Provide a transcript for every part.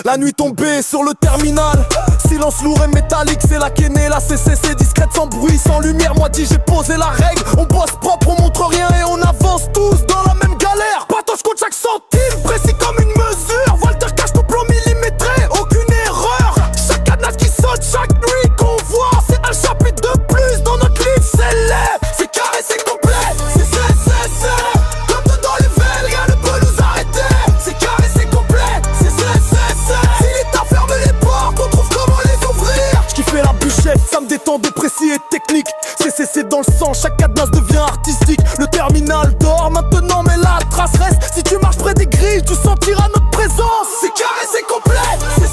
La nuit tombée sur le terminal, silence lourd et métallique, c'est la Kéné, la CCC discrète sans bruit, sans lumière. Moi dit j'ai posé la règle, on bosse propre, on montre rien et on avance tous dans la même galère. Patos compte chaque centime, précis comme une mesure. Walter cache ton plan millimétré, aucune erreur. Chaque cadenas qui saute, chaque nuit qu'on voit, c'est un chapitre de plus dans notre livre célèbre. C'est carré, c'est complet, c'est comme dedans les veines, rien ne peut nous arrêter. C'est carré, c'est complet, c'est si l'État ferme les portes, on trouve comment les ouvrir. J'kiffais la bûchette, ça me détend de précis et technique. C'est dans le sang, chaque cadenas devient artistique. Le terminal dort maintenant mais la trace reste. Si tu marches près des grilles, tu sentiras notre présence. C'est carré, c'est complet, c'est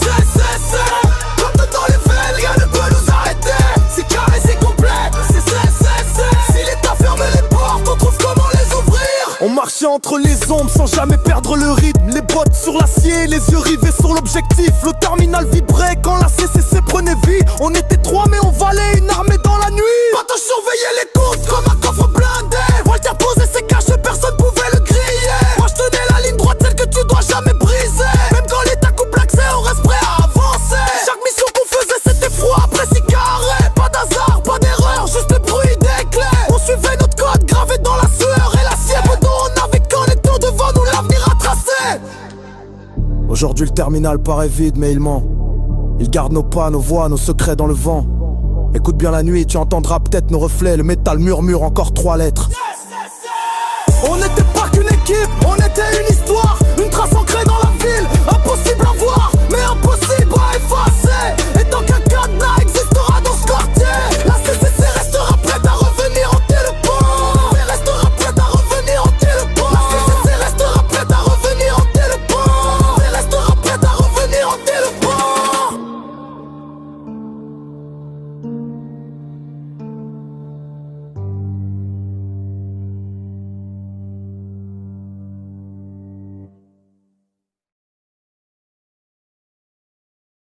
comme dedans les veines, rien ne peut nous arrêter. C'est carré, c'est complet, c'est si l'État ferme les portes, on trouve comment les ouvrir. On marchait entre les ombres sans jamais perdre le rythme. Les bottes sur l'acier, les yeux rivés sur l'objectif. Le terminal vibrait quand la CCC prenait vie. On était trois mais on valait une armée dans la nuit. Patos surveillait les comptes comme un coffre blindé. Walter posait ses cachets, personne pouvait le griller. Moi je tenais la ligne droite, celle que tu dois jamais briser. Même quand l'État coupe l'accès, on reste prêt à avancer. Chaque mission qu'on faisait c'était froid, précis, carré. Pas d'hasard, pas d'erreur, juste le bruit des clés. On suivait notre code gravé dans la sueur et l'acier. On avait qu'en étant devant nous l'avenir à tracer. Aujourd'hui le terminal paraît vide mais il ment. Il garde nos pas, nos voix, nos secrets dans le vent. Écoute bien la nuit, tu entendras peut-être nos reflets. Le métal murmure encore 3 lettres.